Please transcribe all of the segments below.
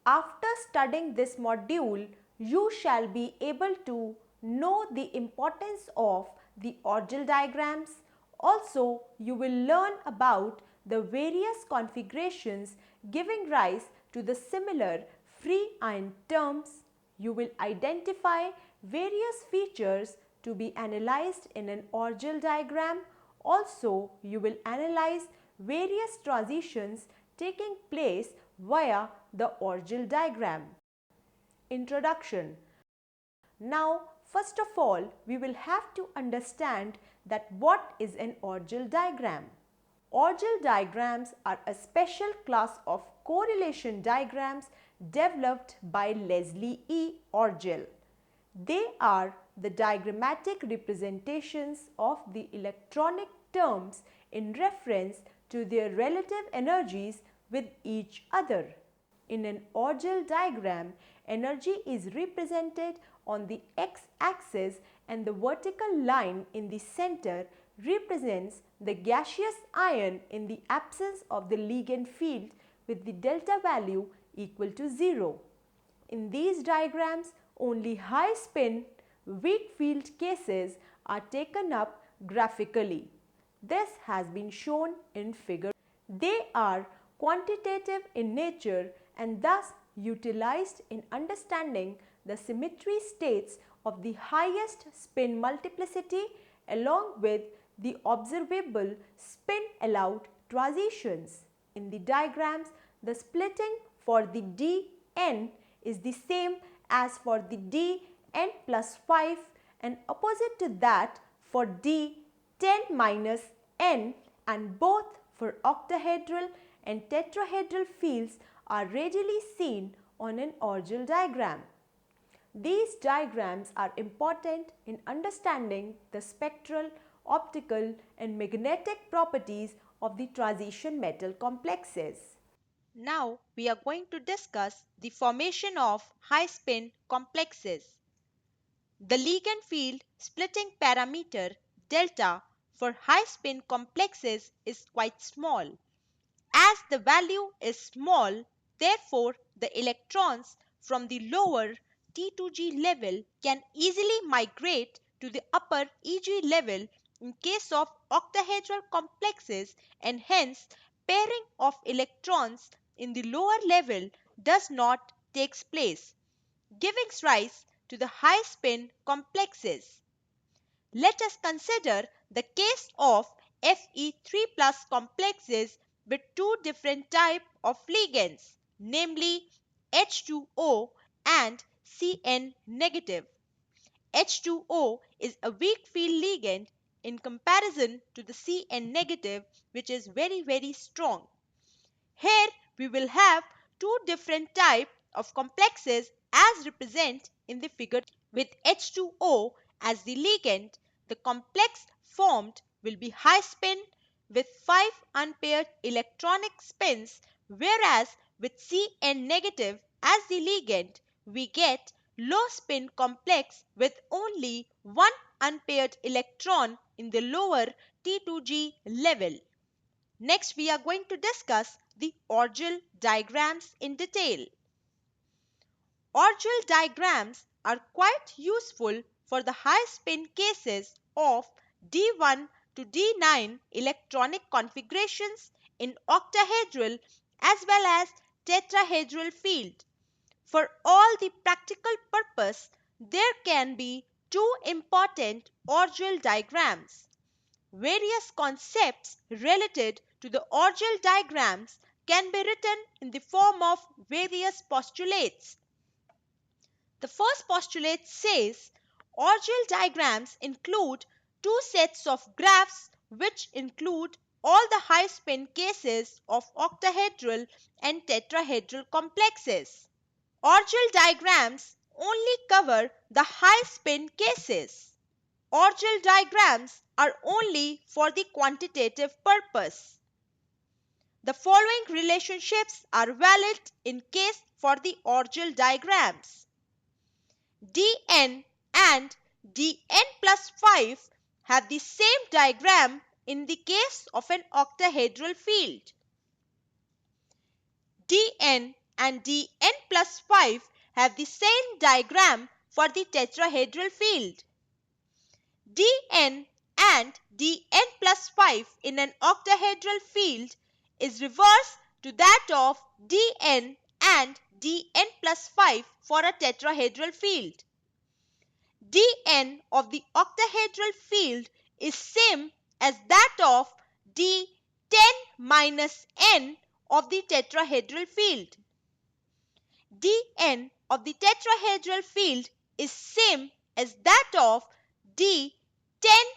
After studying this module, you shall be able to know the importance of the orbital diagrams. Also, you will learn about the various configurations giving rise to the similar free ion terms. You will identify various features to be analyzed in an orbital diagram. Also, you will analyze various transitions taking place via the orbital diagram. Introduction. Now, first of all, we will have to understand that what is an orbital diagram. Orbital diagrams are a special class of correlation diagrams developed by Leslie E. Orgel. They are the diagrammatic representations of the electronic terms in reference to their relative energies with each other. In an orbital diagram, energy is represented on the x-axis and the vertical line in the center represents the gaseous ion in the absence of the ligand field with the delta value equal to 0. In these diagrams, only high spin, weak field cases are taken up graphically. This has been shown in figure. They are quantitative in nature and thus utilized in understanding the symmetry states of the highest spin multiplicity along with the observable spin allowed transitions. In the diagrams, the splitting for the dn is the same as for the dn plus 5 and opposite to that for d10 minus n, and both for octahedral and tetrahedral fields are readily seen on an orbital diagram. These diagrams are important in understanding the spectral, optical and magnetic properties of the transition metal complexes. Now we are going to discuss the formation of high-spin complexes. The ligand field splitting parameter delta for high-spin complexes is quite small. As the value is small, therefore the electrons from the lower T2G level can easily migrate to the upper EG level in case of octahedral complexes, and hence pairing of electrons in the lower level does not take place, giving rise to the high spin complexes. Let us consider the case of Fe3 plus complexes with two different types of ligands, namely H2O and Cn negative. H2O is a weak field ligand in comparison to the Cn negative, which is very strong. Here we will have two different types of complexes as represented in the figure. With H2O as the ligand, the complex formed will be high spin with 5 unpaired electronic spins, whereas with Cn negative as the ligand, we get low spin complex with only one unpaired electron in the lower T2G level. Next, we are going to discuss the orbital diagrams in detail. Orbital diagrams are quite useful for the high spin cases of D1 to D9 electronic configurations in octahedral as well as tetrahedral field. For all the practical purpose, there can be two important orbital diagrams. Various concepts related to the orbital diagrams can be written in the form of various postulates. The first postulate says orbital diagrams include two sets of graphs which include all the high spin cases of octahedral and tetrahedral complexes. Orbital diagrams only cover the high spin cases. Orbital diagrams are only for the quantitative purpose. The following relationships are valid in case for the orbital diagrams. Dn and Dn plus 5 have the same diagram in the case of an octahedral field. Dn and Dn plus 5 have the same diagram for the tetrahedral field. Dn and Dn plus 5 in an octahedral field is reverse to that of Dn and Dn plus 5 for a tetrahedral field. Dn of the octahedral field is same as that of D10 minus n of the tetrahedral field. Dn of the tetrahedral field is same as that of D10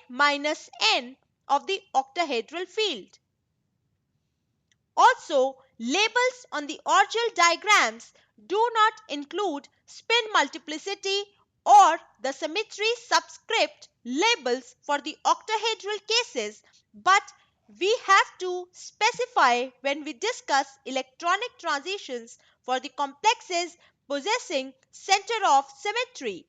minus n of the octahedral field. Also, labels on the orgeal diagrams do not include spin multiplicity or the symmetry subscript labels for the octahedral cases, but we have to specify when we discuss electronic transitions for the complexes possessing center of symmetry.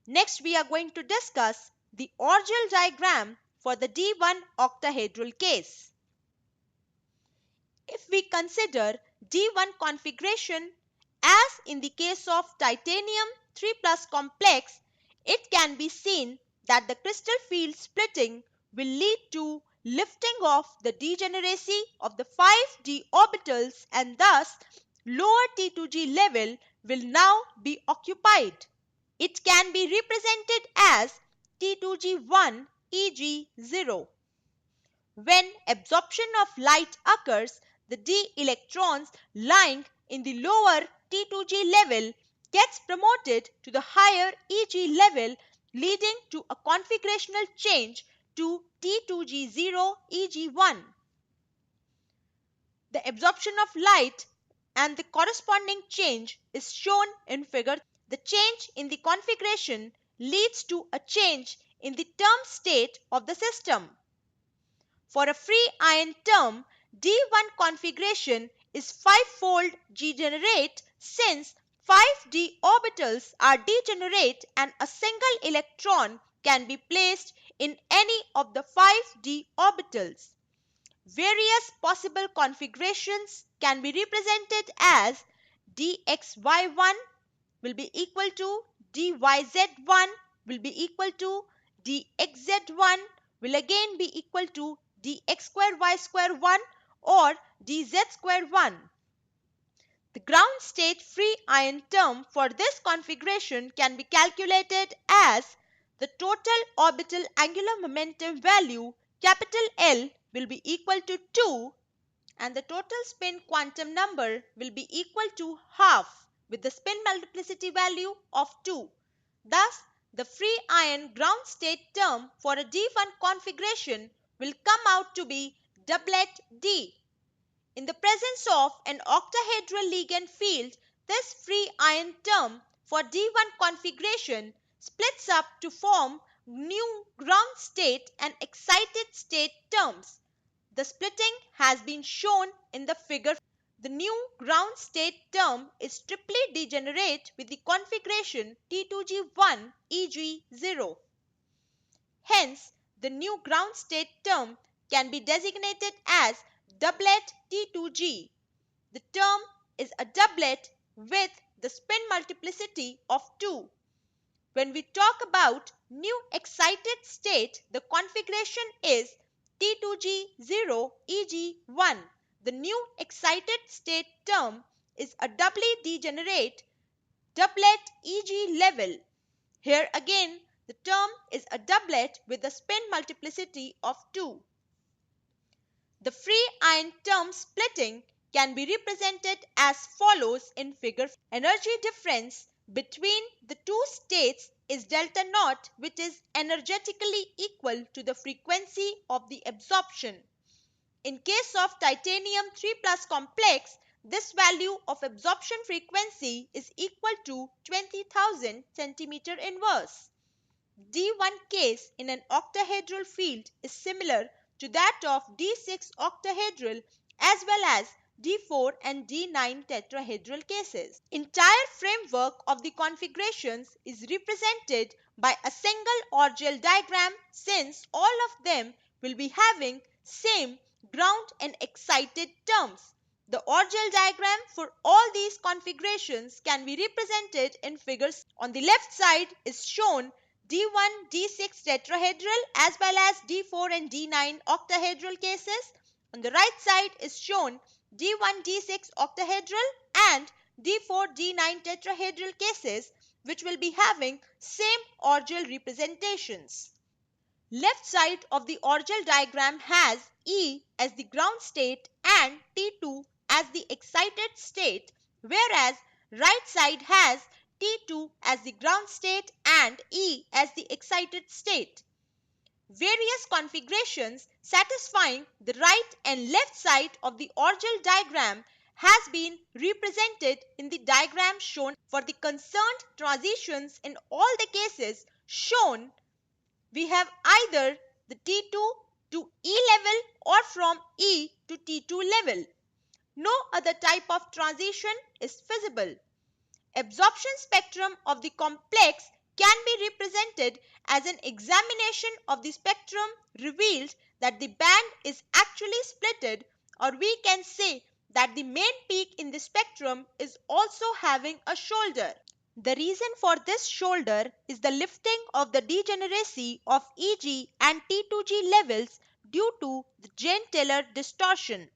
Next, we are going to discuss the orgeal diagram for the D1 octahedral case. If we consider D1 configuration as in the case of titanium 3 plus complex, it can be seen that the crystal field splitting will lead to lifting of the degeneracy of the 5d orbitals, and thus lower T2g level will now be occupied. It can be represented as T2g1 Eg0. When absorption of light occurs, the d electrons lying in the lower T2g level gets promoted to the higher Eg level, leading to a configurational change to T2g0 Eg1. The absorption of light and the corresponding change is shown in figure. The change in the configuration leads to a change in the term state of the system. For a free ion term, D1 configuration is fivefold degenerate since 5d orbitals are degenerate and a single electron can be placed in any of the 5d orbitals. Various possible configurations can be represented as dxy1 will be equal to dyz1 will be equal to dxz1 will again be equal to dx square y square 1 or dz square 1. The ground state free ion term for this configuration can be calculated as the total orbital angular momentum value capital L will be equal to 2 and the total spin quantum number will be equal to half with the spin multiplicity value of 2. Thus, the free ion ground state term for a D1 configuration will come out to be doublet D. In the presence of an octahedral Ligand field, this free ion term for D1 configuration splits up to form new ground state and excited state terms. The splitting has been shown in the figure. The new ground state term is triply degenerate with the configuration T2g1 Eg0. Hence, the new ground state term can be designated as doublet T2g. The term is a doublet with the spin multiplicity of 2. When we talk about new excited state, the configuration is T2g0 Eg1. The new excited state term is a doubly degenerate doublet Eg level. Here again, the term is a doublet with a spin multiplicity of 2. The free ion term splitting can be represented as follows in figure. Energy difference between the two states is delta naught, which is energetically equal to the frequency of the absorption. In case of titanium 3 plus complex, this value of absorption frequency is equal to 20,000 centimeter inverse. D1 case in an octahedral field is similar to that of D6 octahedral as well as D4 and D9 tetrahedral cases. Entire framework of the configurations is represented by a single orgeal diagram since all of them will be having same ground and excited terms. The orgeal diagram for all these configurations can be represented in figures. On the left side is shown D1, D6 tetrahedral as well as D4 and D9 octahedral cases. On the right side is shown D1, D6 octahedral and D4, D9 tetrahedral cases, which will be having same orgeal representations. Left side of the orgeal diagram has E as the ground state and T2 as the excited state, whereas right side has T2 as the ground state and E as the excited state. Various configurations satisfying the right and left side of the orgeal diagram has been represented in the diagram shown. For the concerned transitions in all the cases shown, we have either the T2 to E level or from E to T2 level. No other type of transition is feasible. Absorption spectrum of the complex can be represented as an examination of the spectrum revealed that the band is actually splitted, or we can say that the main peak in the spectrum is also having a shoulder. The reason for this shoulder is the lifting of the degeneracy of EG and T2G levels due to the Jane-Taylor distortion.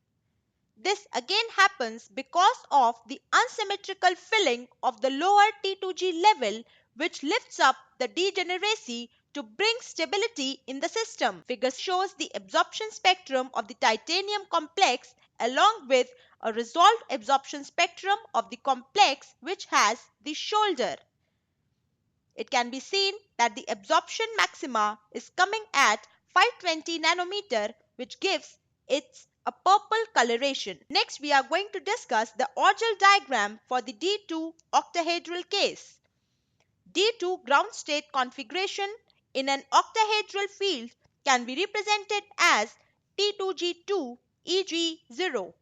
This again happens because of the unsymmetrical filling of the lower T2G level, which lifts up the degeneracy to bring stability in the system. Figure shows the absorption spectrum of the titanium complex along with a resolved absorption spectrum of the complex which has the shoulder. It can be seen that the absorption maxima is coming at 520 nanometer, which gives it a purple coloration. Next, we are going to discuss the orgeal diagram for the D2 octahedral case. D2 ground state configuration in an octahedral field can be represented as T2G2 EG0.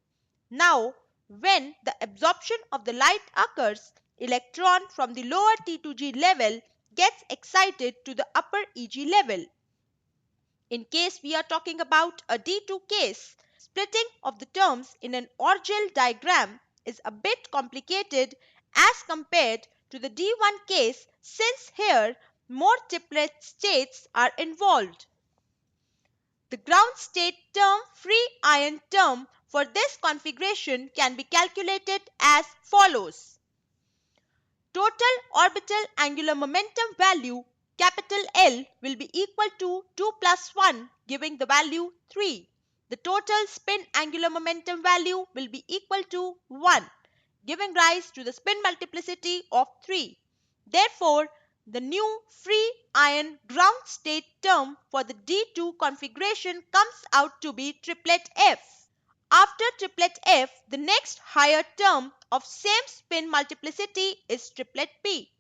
Now, when the absorption of the light occurs, electron from the lower T2G level gets excited to the upper EG level. In case we are talking about a D2 case, splitting of the terms in an orgeal diagram is a bit complicated as compared to the D1 case, since here more triplet states are involved. The ground state term free ion term for this configuration can be calculated as follows. Total orbital angular momentum value capital L will be equal to 2 plus 1, giving the value 3. The total spin angular momentum value will be equal to 1, giving rise to the spin multiplicity of 3. Therefore, the new free ion ground state term for the D2 configuration comes out to be triplet F. After triplet F, the next higher term of same spin multiplicity is triplet P.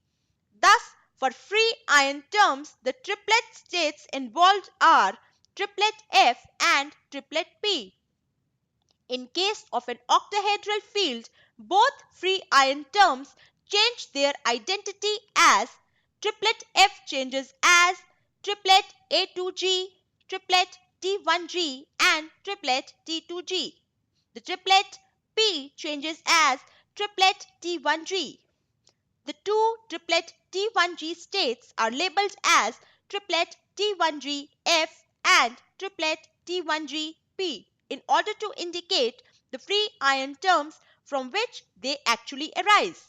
Thus, for free ion terms, the triplet states involved are triplet F and triplet P. In case of an octahedral field, both free ion terms change their identity as triplet F changes as triplet A2G, triplet T1G and triplet T2G. The triplet P changes as triplet T1G. The two triplet T1G states are labeled as triplet T1G F and triplet T1G P in order to indicate the free ion terms from which they actually arise.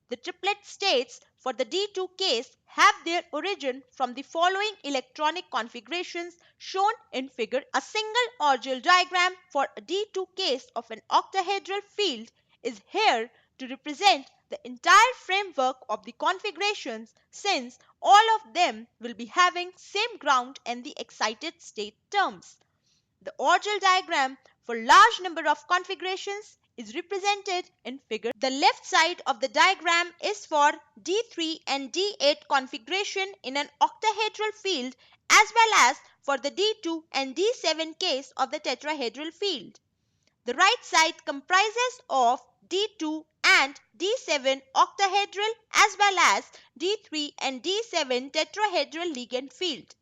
The triplet states for the D2 case have their origin from the following electronic configurations shown in figure. A single orgeal diagram for a D2 case of an octahedral field is here to represent the entire framework of the configurations, since all of them will be having same ground and the excited state terms. The orgeal diagram for large number of configurations is represented in figure. The left side of the diagram is for D3 and D8 configuration in an octahedral field, as well as for the D2 and D7 case of the tetrahedral field. The right side comprises of D2 and D7 octahedral as well as D3 and D7 tetrahedral Ligand field.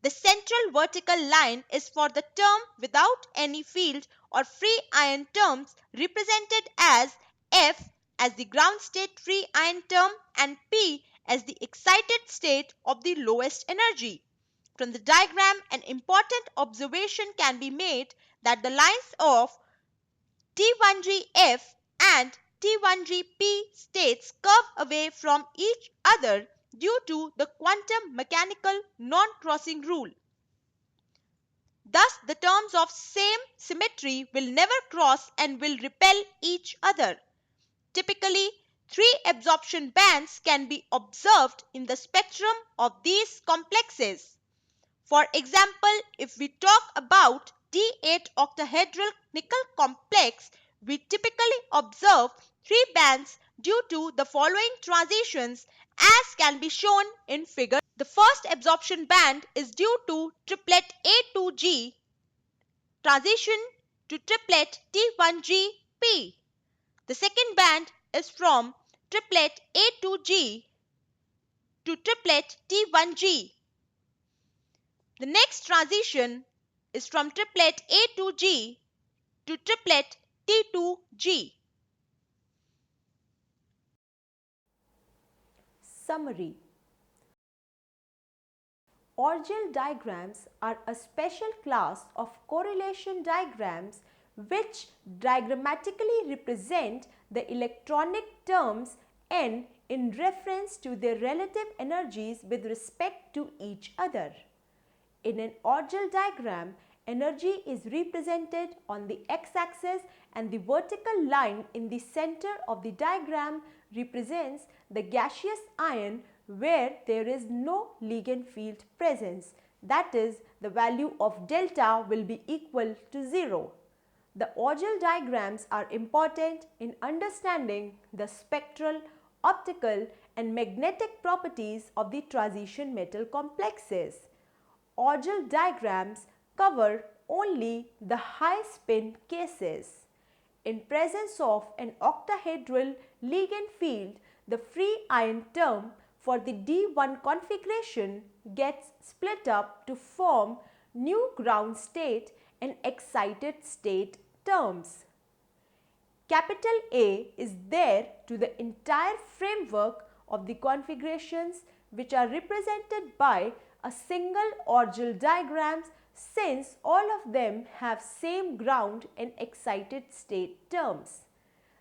The central vertical line is for the term without any field or free ion terms, represented as F as the ground state free ion term and P as the excited state of the lowest energy. From the diagram, an important observation can be made that the lines of T1gF and T1gP states curve away from each other due to the quantum mechanical non-crossing rule. Thus, the terms of same symmetry will never cross and will repel each other. Typically, three absorption bands can be observed in the spectrum of these complexes. For example, if we talk about D8 octahedral nickel complex, we typically observe three bands due to the following transitions, as can be shown in figure. The first absorption band is due to triplet A2G transition to triplet T1GP. The second band is from triplet A2G to triplet T1G. The next transition is from triplet A2G to triplet T2G. Summary. Orgel diagrams are a special class of correlation diagrams which diagrammatically represent the electronic terms N in reference to their relative energies with respect to each other. In an Orgel diagram, energy is represented on the x-axis and the vertical line in the center of the diagram represents the gaseous ion where there is no Ligand field presence. That is, the value of delta will be equal to 0. The Orgel diagrams are important in understanding the spectral, optical and magnetic properties of the transition metal complexes. Orgel diagrams cover only the high spin cases. In presence of an octahedral Ligand field, the free ion term for the D1 configuration gets split up to form new ground state and excited state terms. Capital A is there to the entire framework of the configurations which are represented by a single Orgel diagrams since all of them have same ground and excited state terms.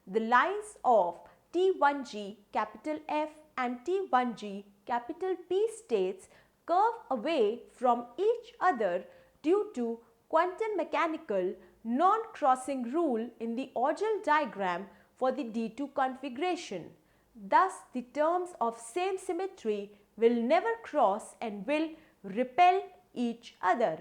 The lines of T1G capital F and T1G capital P states curve away from each other due to quantum mechanical non-crossing rule in the Orgel diagram for the D2 configuration. Thus, the terms of same symmetry will never cross and will repel each other.